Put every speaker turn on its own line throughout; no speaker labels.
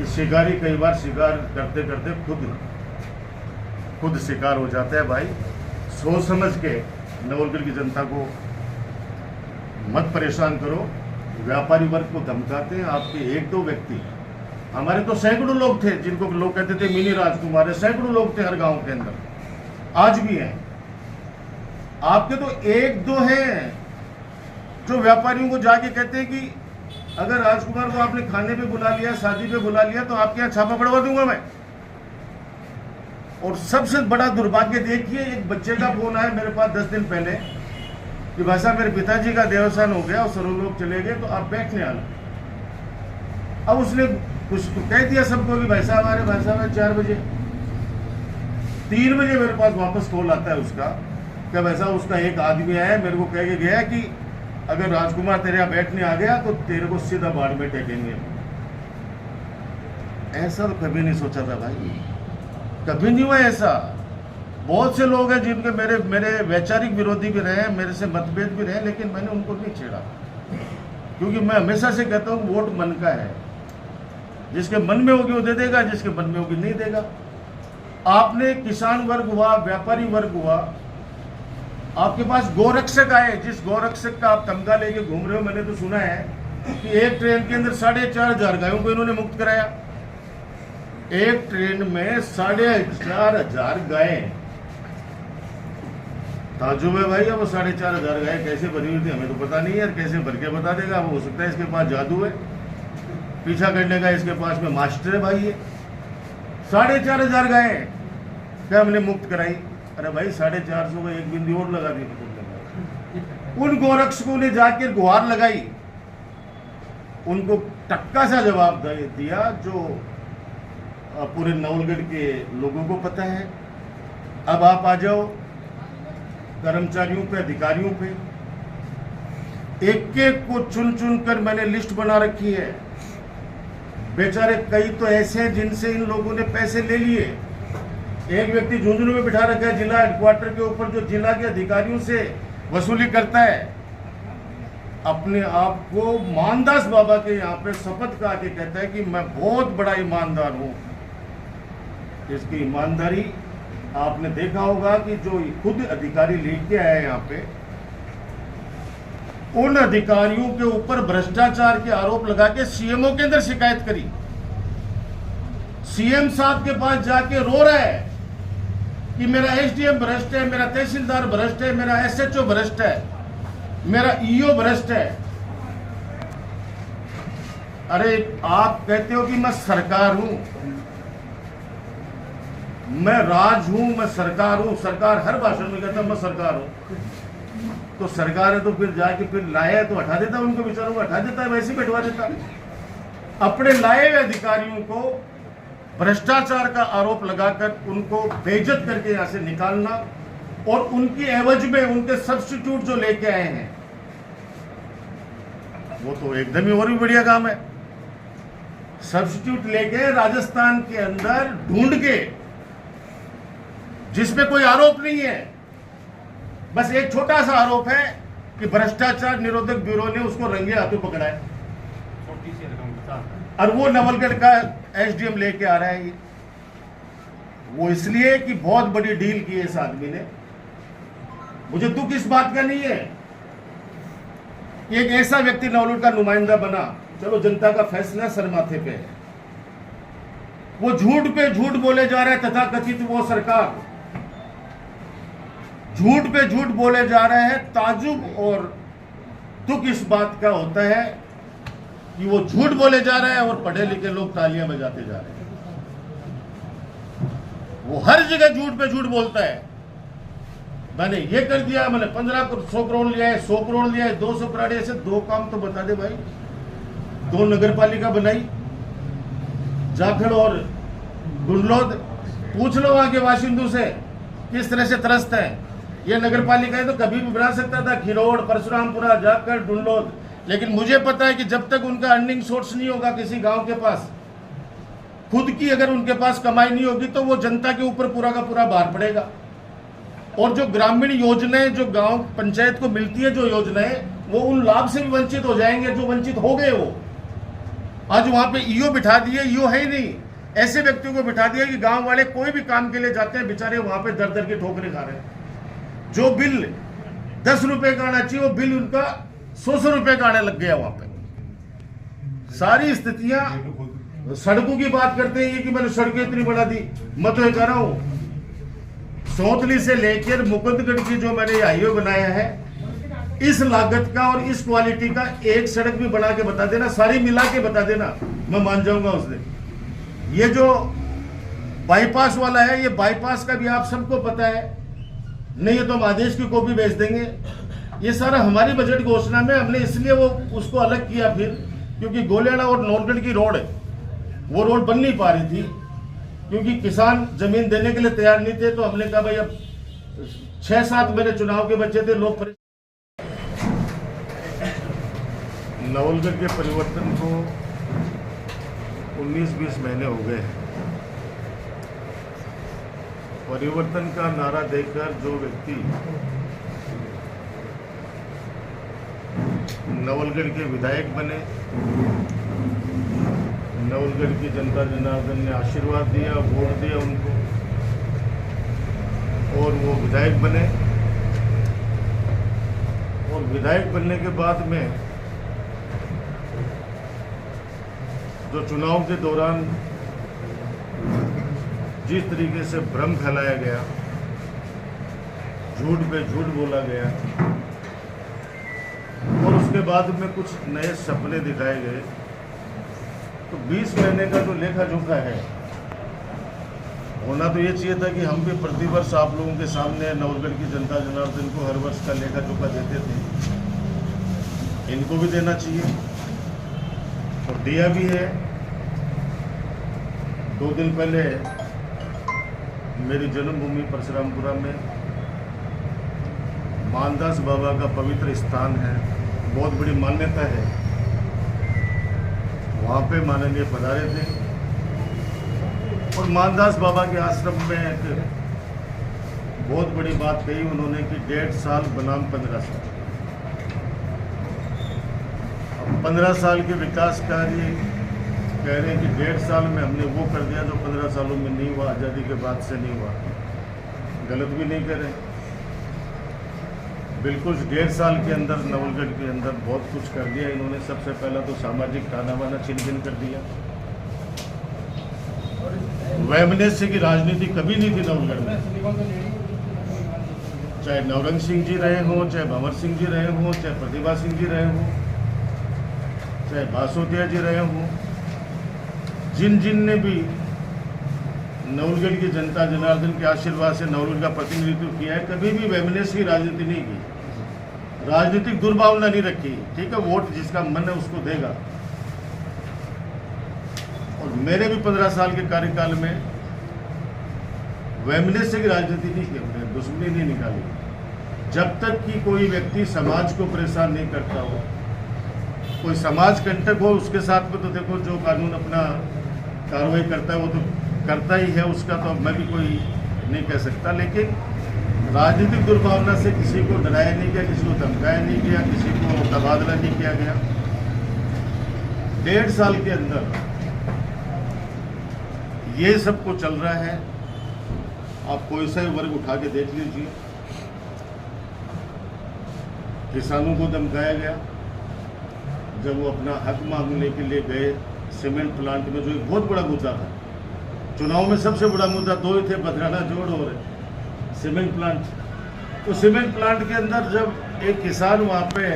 कि शिकारी कई बार शिकार करते करते खुद शिकार हो जाता है। भाई सोच समझ के नवलगढ़ की जनता को मत परेशान करो। व्यापारी वर्ग को धमकाते हैं आपके एक दो व्यक्ति। हमारे तो सैकड़ों लोग थे जिनको लोग कहते थे मिनी राजकुमार, सैकड़ों लोग थे हर गांव के अंदर, आज भी हैं। आपके तो एक दो हैं जो व्यापारियों को जाके कहते हैं कि अगर राजकुमार को आपने खाने पे बुला लिया, शादी पे बुला लिया, तो आपके यहाँ छापा पड़वा दूंगा मैं। और सबसे बड़ा दुर्भाग्य देखिए, एक बच्चे का फोन आया मेरे पास 10 दिन पहले कि भाई साहब मेरे पिताजी का देवसान हो गया और सर्वलोक चले गए, तो आप बैठने आना। अब उसने कुछ तो कह दिया सबको कि भाई साहब हमारे भाई साहब 4 बजे, 3 बजे मेरे पास वापस कॉल आता है उसका, क्या भाई साहब उसका एक आदमी आया मेरे को कह के गया कि अगर राजकुमार तेरे यहाँ बैठने आ गया तो तेरे को सीधा बाढ़ में टेकेंगे। ऐसा तो कभी नहीं सोचा था भाई, कभी नहीं हुआ ऐसा। बहुत से लोग हैं जिनके मेरे वैचारिक विरोधी भी रहे, मेरे से मतभेद भी रहे, लेकिन मैंने उनको नहीं छेड़ा, क्योंकि मैं हमेशा से कहता हूँ वोट मन का है। जिसके मन में होगी वो दे देगा, जिसके मन में होगी नहीं देगा। आपने किसान वर्ग हुआ, व्यापारी वर्ग हुआ, आपके पास गोरक्षक आए, जिस गोरक्षक का आप तमगा लेके घूम रहे हो, मैंने तो सुना है कि एक ट्रेन के अंदर 4,500 गायों को इन्होंने मुक्त कराया। एक ट्रेन में 4,500 गायें। ताजुब है भाई, अब 4,500 गायें कैसे भरी हुई थी हमें तो पता नहीं है, कैसे भर के बता देगा। वो हो सकता है इसके पास जादू है, पीछा करने का इसके पास में मास्टर है भाई। ये 4,500 गायें क्या हमने मुक्त कराई? अरे भाई 450 का एक बिंदी और लगा दी। उन गोरक्षकों ने जाकर गुहार लगाई, उनको टक्का सा जवाब दिया जो पूरे नवलगढ़ के लोगों को पता है। अब आप आ जाओ कर्मचारियों पे, अधिकारियों पे, एक एक को चुन चुन कर मैंने लिस्ट बना रखी है। बेचारे कई तो ऐसे हैं जिनसे इन लोगों ने पैसे ले लिए। एक व्यक्ति झुंझुनू में बिठा रखा है जिला हेडक्वार्टर के ऊपर, जो जिला के अधिकारियों से वसूली करता है। अपने आप को मानदास बाबा के यहाँ पे शपथ खा के कहता है कि मैं बहुत बड़ा ईमानदार हूँ। इसकी ईमानदारी आपने देखा होगा कि जो खुद अधिकारी लेके आए यहाँ पे, उन अधिकारियों के ऊपर भ्रष्टाचार के आरोप लगा के सीएमओ के अंदर शिकायत करी। सीएम साहब के पास जाके रो रहा है कि मेरा एसडीएम भ्रष्ट है, मेरा तहसीलदार भ्रष्ट है, मेरा एसएचओ भ्रष्ट है, मेरा ईओ भ्रष्ट है। अरे आप कहते हो कि मैं सरकार हूं, मैं राज हूं, मैं सरकार हूं। सरकार हर भाषण में कहता मैं सरकार हूं। तो सरकार है तो फिर जाके फिर लाया तो हटा देता, उनको विचारों को हटा देता है, वैसे बैठवा देता। अपने लाए हुए अधिकारियों को भ्रष्टाचार का आरोप लगाकर उनको बेइज्जत करके यहां से निकालना, और उनकी एवज में उनके सब्स्टिट्यूट जो लेके आए हैं वो तो एकदम ही और भी बढ़िया काम है। सब्स्टिट्यूट लेके राजस्थान के अंदर ढूंढ के, जिसपे कोई आरोप नहीं है, बस एक छोटा सा आरोप है कि भ्रष्टाचार निरोधक ब्यूरो ने उसको रंगे हाथों पकड़ा है, और वो नवलगढ़ का एसडीएम लेके आ रहा है। ये वो इसलिए कि बहुत बड़ी डील की है इस आदमी ने। मुझे दुख इस बात का नहीं है कि एक ऐसा व्यक्ति नवलगढ़ का नुमाइंदा बना। चलो जनता का फैसला सर माथे पे है। वो झूठ पे झूठ बोले जा रहे हैं, तथाकथित वो सरकार झूठ पे झूठ बोले जा रहे हैं। ताजुब और दुख इस बात का होता है कि वो झूठ बोले जा रहे हैं और पढ़े लिखे लोग तालियां बजाते जा रहे हैं। वो हर जगह झूठ पे झूठ बोलता है। मैंने ये कर दिया, मैंने 100 करोड़ लिया है, 100 करोड़ लिया है, 200 करोड़। ऐसे 2 काम तो बता दे भाई। 2 नगर पालिका बनाई, जाखड़ और गुंडलोद। पूछ लो वहां के बाशिंदों से किस तरह से त्रस्त है। ये नगर पालिका है तो कभी भी बना सकता था, खिरोड़, परशुरामपुरा, जाखड़, डुंडलोद। लेकिन मुझे पता है कि जब तक उनका अर्निंग सोर्स नहीं होगा किसी गांव के पास, खुद की अगर उनके पास कमाई नहीं होगी, तो वो जनता के ऊपर पूरा का पूरा भार पड़ेगा। और जो ग्रामीण योजनाएं जो गांव पंचायत को मिलती है, जो योजनाएं, वो उन लाभ से भी वंचित हो जाएंगे जो वंचित हो गए। वो आज वहां पे ईओ बिठा दिए, ईओ है ही नहीं, ऐसे व्यक्तियों को बिठा दिया कि गांव वाले कोई भी काम के लिए जाते हैं, बेचारे वहां पे दर दर की ठोकरें खा रहे हैं। जो बिल 10 रुपए का आना चाहिए वो बिल उनका 100 रुपए का आने लग गया वहां पे। सारी स्थितियां, सड़कों की बात करते हैं ये कि मैंने सड़कें इतनी बढ़ा दी, मैं तो ये कह रहा हूं सौतली से लेकर मुकुंदगढ़ की जो मैंने हाईवे बनाया है, इस लागत का और इस क्वालिटी का एक सड़क भी बना के बता देना, सारी मिला के बता देना, मैं मान जाऊंगा उस दिन। ये जो बाईपास वाला है, ये बाईपास का भी आप सबको पता है, नहीं है तो हम आदेश की कॉपी भेज देंगे। ये सारा हमारी बजट घोषणा में हमने इसलिए वो उसको अलग किया फिर, क्योंकि गोलियाड़ा और नौलगढ़ की रोड है, वो रोड बन नहीं पा रही थी, क्योंकि किसान जमीन देने के लिए तैयार नहीं थे। तो हमने कहा भाई अब 6-7 महीने चुनाव के बचे थे, लोग नवलगढ़ के परिवर्तन को 19-20 महीने हो गए हैं। परिवर्तन का नारा देकर जो व्यक्ति नवलगढ़ के विधायक बने, नवलगढ़ की जनता जनार्दन ने आशीर्वाद दिया, वोट दिया उनको, और वो विधायक बने। और विधायक बनने के बाद में जो चुनाव के दौरान जिस तरीके से भ्रम फैलाया गया, झूठ पे झूठ बोला गया, और उसके बाद में कुछ नए सपने दिखाए गए, तो 20 महीने का जो लेखा जोखा है होना तो ये चाहिए था कि हम भी प्रतिवर्ष आप लोगों के सामने नवलगढ़ की जनता जनार्दन को हर वर्ष का लेखा जोखा देते थे, इनको भी देना चाहिए और दिया भी है। 2 दिन पहले मेरी जन्मभूमि परशुरामपुरा में मानदास बाबा का पवित्र स्थान है, बहुत बड़ी मान्यता है, वहाँ पे माननीय पधारे थे और मानदास बाबा के आश्रम में एक बहुत बड़ी बात कही उन्होंने कि 1.5 साल बनाम 15 साल। अब 15 साल के विकास कार्य कह रहे हैं कि 1.5 साल में हमने वो कर दिया जो 15 सालों में नहीं हुआ, आज़ादी के बाद से नहीं हुआ। गलत भी नहीं कर रहे, बिल्कुल 1.5 साल के अंदर नवलगढ़ के अंदर बहुत कुछ कर दिया इन्होंने। सबसे पहला तो सामाजिक ताना बाना छिन-भिन कर दिया। वैमनस्य की राजनीति कभी नहीं थी नवलगढ़ में, चाहे नवरंग सिंह जी रहे हों, चाहे भंवर सिंह जी रहे हों, चाहे प्रतिभा सिंह जी रहे हों, चाहे बासोतिया जी रहे हों, जिन ने भी नवलगढ़ की जनता जनार्दन के आशीर्वाद से नवलगढ़ का प्रतिनिधित्व किया है, कभी भी वैमनस्य की राजनीति नहीं की, राजनीतिक दुर्भावना नहीं रखी। ठीक है, वोट जिसका मन है उसको देगा। और मेरे भी 15 साल के कार्यकाल में वैमनस्य की राजनीति नहीं की, हमने दुश्मनी नहीं निकाली। जब तक कि कोई व्यक्ति समाज को परेशान नहीं करता हो, कोई समाज कंटक हो, उसके साथ में तो देखो जो कानून अपना कार्रवाई करता है वो तो करता ही है, उसका तो मैं भी कोई नहीं कह सकता। लेकिन राजनीतिक दुर्भावना से किसी को डराया नहीं गया, किसी को धमकाया नहीं गया, किसी को तबादला नहीं किया गया। 1.5 साल के अंदर ये सब कुछ चल रहा है। आप कोई सा वर्ग उठा के देख लीजिए, किसानों को धमकाया गया जब वो अपना हक मांगने के लिए गए सीमेंट प्लांट में, जो एक बहुत बड़ा मुद्दा था। चुनाव में सबसे बड़ा मुद्दा 2 ही थे, बदराना जोड़ और सीमेंट प्लांट। तो सीमेंट प्लांट के अंदर जब एक किसान वहाँ पे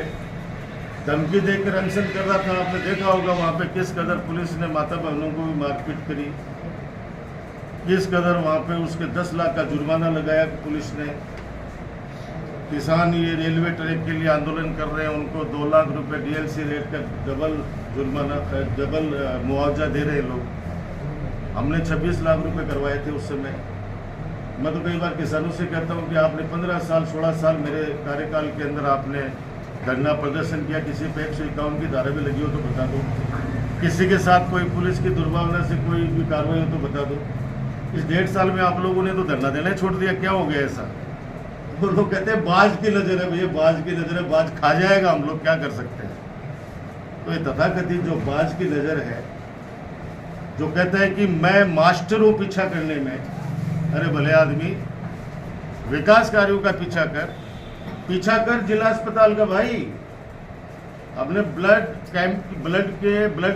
धमकी देकर अनशन कर रहा था, आपने देखा होगा वहाँ पे किस कदर पुलिस ने माता बहनों को भी मारपीट करी, किस कदर वहाँ पे उसके 10 लाख का जुर्माना लगाया पुलिस ने। किसान ये रेलवे ट्रैक के लिए आंदोलन कर रहे हैं, उनको 2 लाख रुपए डीएलसी रेट का डबल जुर्माना, डबल मुआवजा दे रहे लोग। हमने 26 लाख रुपए करवाए थे उस समय। मैं तो कई बार किसानों से कहता हूँ कि आपने 15 साल 16 साल मेरे कार्यकाल के अंदर आपने धरना प्रदर्शन किया, किसी पे 151 की धारा भी लगी हो तो बता दो, किसी के साथ कोई पुलिस की दुर्भावना से कोई भी कार्रवाई हो तो बता दो। इस 1.5 साल में आप लोगों ने तो धरना देना ही छोड़ दिया, क्या हो गया ऐसा? वो लोग कहते हैं बाज की नजर है भैया, बाज की नजर है, बाज खा जाएगा, हम लोग क्या कर सकते हैं। तो ये तथाकथित जो बाज की नजर है जो कहता है कि मैं मास्टर हूँ पीछा करने में। अरे भले आदमी, विकास कार्यों का पीछा कर जिला अस्पताल का भाई। अपने ब्लड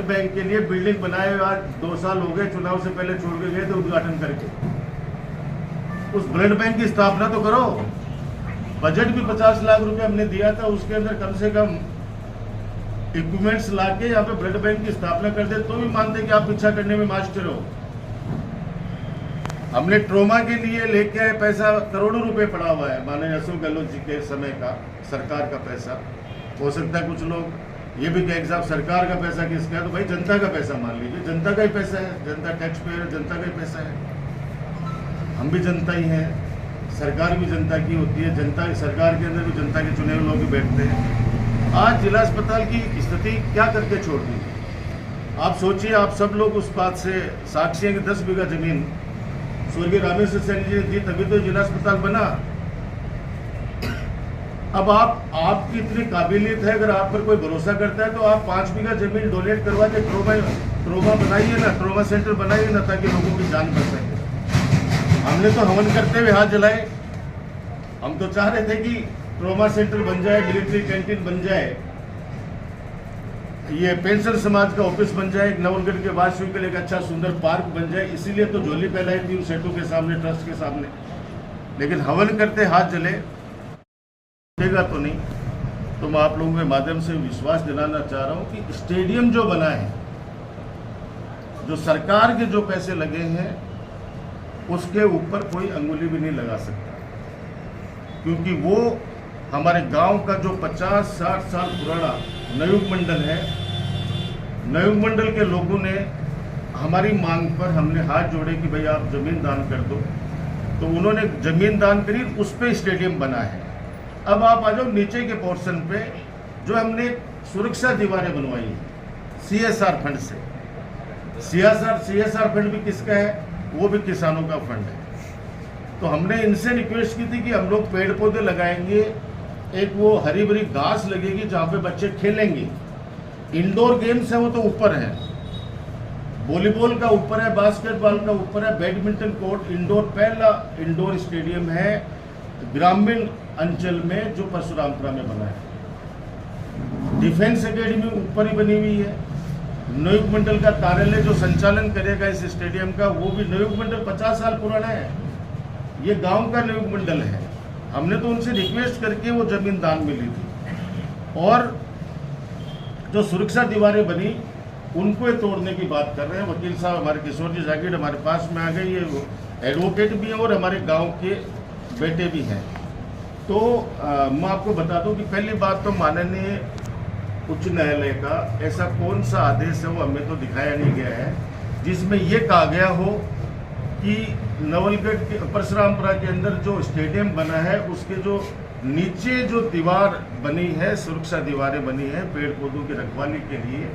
बैंक के लिए बिल्डिंग बनाए, आज 2 साल हो गए, चुनाव से पहले छोड़ के गए थे उद्घाटन करके। उस ब्लड बैंक की स्थापना तो करो। बजट भी 50 लाख रुपए हमने दिया था, उसके अंदर कम से कम इक्विपमेंट्स लाके यहाँ पे ब्लड बैंक की स्थापना कर दे, तो भी मानते कि आप पीछा करने में मास्टर हो। हमने ट्रोमा के लिए लेके आए पैसा, करोड़ों रुपए पड़ा हुआ है, माननीय अशोक गहलोत जी के समय का सरकार का पैसा। हो सकता है कुछ लोग ये भी कहें साहब सरकार का पैसा किसका है, तो भाई जनता का पैसा मान लीजिए, जनता का ही पैसा है, जनता टैक्स पेयर, जनता का ही पैसा है। हम भी जनता ही हैं, सरकार भी जनता की होती है, जनता सरकार के अंदर भी जनता के चुने हुए लोग भी बैठते हैं। आज जिला अस्पताल की स्थिति क्या करके छोड़ दी। आप सोचिए, आप सब लोग उस बात से साक्षी हैं कि 10 बीघा जमीन स्वर्गीय रामेश्वर सैनी जी ने दी, तभी तो जिला अस्पताल बना। अब आपकी इतनी काबिलियत है, अगर आप पर कोई भरोसा करता है तो आप 5 बीघा जमीन डोनेट करवा के ट्रोमा बनाइए ना, ट्रोमा सेंटर बनाइए ना, ताकि लोगों की जान बच सके। हमने तो हवन करते हुए हाथ जलाए। हम तो चाह रहे थे कि ट्रोमा सेंटर बन जाए, मिलिट्री कैंटीन बन जाए, ये पेंशन समाज का ऑफिस बन जाए, नवलगढ़ के वासियों के लिए एक अच्छा सुंदर पार्क बन जाए। इसीलिए तो झोली फैलाई थी उन सेठों के सामने, ट्रस्ट के सामने। लेकिन हवन करते हाथ जले देगा तो नहीं। तो मैं आप लोगों के माध्यम से विश्वास दिलाना चाह रहा हूं कि स्टेडियम जो बना है, जो सरकार के जो पैसे लगे हैं, उसके ऊपर कोई अंगुली भी नहीं लगा सकता, क्योंकि वो हमारे गांव का जो 50-60 साल पुराना नयुग मंडल है, नयुग मंडल के लोगों ने हमारी मांग पर, हमने हाथ जोड़े कि भाई आप जमीन दान कर दो, तो उन्होंने जमीन दान करी, उस पर स्टेडियम बना है। अब आप आ जाओ नीचे के पोर्शन पे, जो हमने सुरक्षा दीवारें बनवाई है CSR फंड से। CSR फंड भी किसका है? वो भी किसानों का फंड है। तो हमने इनसे रिक्वेस्ट की थी कि हम लोग पेड़ पौधे लगाएंगे, एक वो हरी भरी घास लगेगी जहाँ पे बच्चे खेलेंगे। इंडोर गेम्स है वो तो ऊपर है, वॉलीबॉल का ऊपर है, बास्केटबॉल का ऊपर है, बैडमिंटन कोर्ट इंडोर, पहला इंडोर स्टेडियम है ग्रामीण अंचल में जो परशुरामपुरा में बना है। डिफेंस एकेडमी ऊपर ही बनी हुई है। नयुग मंडल का कार्यालय जो संचालन करेगा इस स्टेडियम का, वो भी नयुग मंडल 50 साल पुराना है, ये गांव का नयुग मंडल है। हमने तो उनसे रिक्वेस्ट करके वो जमीन दान में ली थी, और जो सुरक्षा दीवारें बनी उनको तोड़ने की बात कर रहे हैं। वकील साहब हमारे किशोर जी जागीर हमारे पास में आ गए, ये एडवोकेट भी हैं और हमारे गांव के बेटे भी हैं। तो मैं आपको बता दूं कि पहली बात तो माननीय उच्च न्यायालय का ऐसा कौन सा आदेश है, वो हमें तो दिखाया नहीं गया है, जिसमें ये कहा गया हो कि नवलगढ़ के परशुरामपुरा के अंदर जो स्टेडियम बना है उसके जो नीचे जो दीवार बनी है, सुरक्षा दीवारें बनी है पेड़ पौधों की रखवाली के लिए,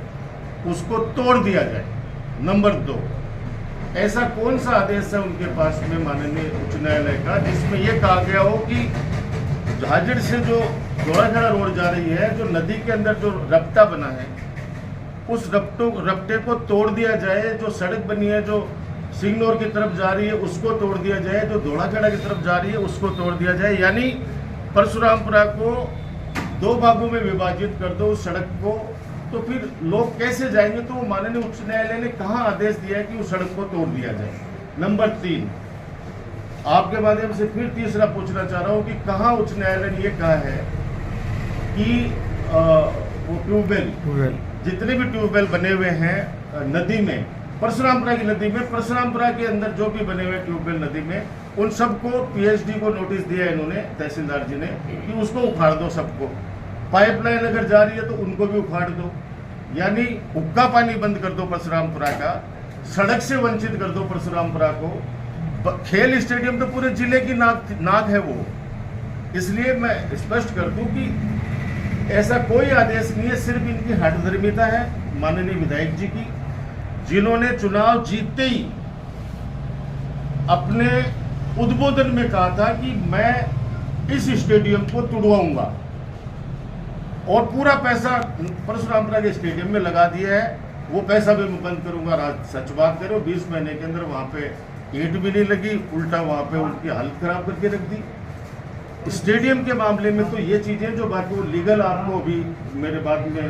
उसको तोड़ दिया जाए। नंबर 2, ऐसा कौन सा आदेश है उनके पास में माननीय उच्च न्यायालय का, जिसमें यह कहा गया हो कि झाझड़ से जो घोड़ाखड़ा रोड जा रही है, जो नदी के अंदर जो रपटा बना है, उस रपटे को तोड़ दिया जाए। जो सड़क बनी है जो सिंगनौर की तरफ जा रही है उसको तोड़ दिया जाए, जो घोड़ाखड़ा की तरफ जा रही है उसको तोड़ दिया जाए। यानी परशुरामपुरा को 2 भागों में विभाजित कर दो उस सड़क को, तो फिर लोग कैसे जाएंगे। तो माननीय उच्च न्यायालय ने कहाँ आदेश दिया है कि उस सड़क को तोड़ दिया जाए। नंबर 3, आपके माध्यम से फिर तीसरा पूछना चाह रहा हूँ कि कहाँ उच्च न्यायालय ने ये कहा है कि वो ट्यूबवेल, जितने भी ट्यूबवेल बने हुए हैं नदी में, परशुरामपुरा की नदी में, परशुरामपुरा के अंदर जो भी बने हुए ट्यूबवेल नदी में, उन सबको PhD को नोटिस दिया इन्होंने, तहसीलदार जी ने, कि उसको उखाड़ दो सबको। पाइपलाइन अगर जा रही है तो उनको भी उखाड़ दो, यानी हुक्का पानी बंद कर दो परशुरामपुरा का, सड़क से वंचित कर दो परशुरामपुरा को। खेल स्टेडियम तो पूरे जिले की नाक है वो। इसलिए मैं स्पष्ट कर दूं कि ऐसा कोई आदेश नहीं है, सिर्फ इनकी हठधर्मिता है माननीय विधायक जी की, जिन्होंने चुनाव जीतते ही अपने उद्बोधन में कहा था कि मैं इस स्टेडियम को तुड़वाऊंगा, और पूरा पैसा परशुरामपुरा के स्टेडियम में लगा दिया है। वो पैसा भी मैं बंद करूंगा। सच बात करो, 20 महीने के अंदर वहाँ पे ईंट भी नहीं लगी, उल्टा वहाँ पे उनकी हालत खराब करके रख दी। स्टेडियम के मामले में तो ये चीज़ें जो बाकी वो लीगल आपको अभी मेरे बाद में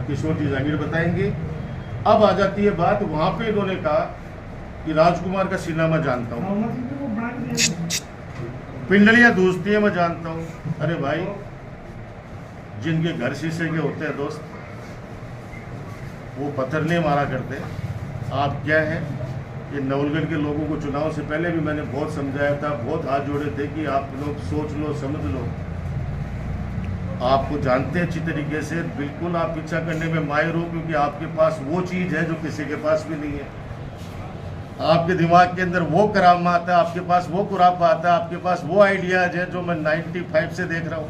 किशोर जी जागीर बताएंगे। अब आ जाती है बात, वहाँ पे इन्होंने कहा कि राजकुमार का सीना मैं जानता हूँ, पिंडलियाँ दूसती है मैं जानता हूँ। अरे भाई, जिनके घर शीशे के होते हैं दोस्त, वो पत्थर नहीं मारा करते। आप क्या है, ये नवलगढ़ के लोगों को चुनाव से पहले भी मैंने बहुत समझाया था, बहुत हाथ जोड़े थे कि आप लोग सोच लो, समझ लो। आपको जानते हैं अच्छी तरीके से, बिल्कुल आप पीछा करने में माहिर हो, क्योंकि आपके पास वो चीज़ है जो किसी के पास भी नहीं है। आपके दिमाग के अंदर वो करामात है, आपके पास वो खुराफात है, आपके पास वो आइडियाज है जो मैं 95 से देख रहा हूँ।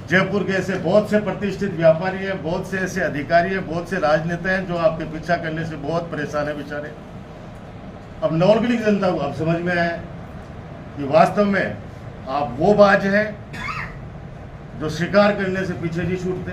जयपुर के ऐसे बहुत से प्रतिष्ठित व्यापारी हैं, बहुत से ऐसे अधिकारी हैं, बहुत से राजनेता हैं जो आपके पीछा करने से बहुत परेशान है बेचारे। अब नवलगढ़ की जनता को अब समझ में आया कि वास्तव में आप वो बाज हैं जो शिकार करने से पीछे नहीं छूटते।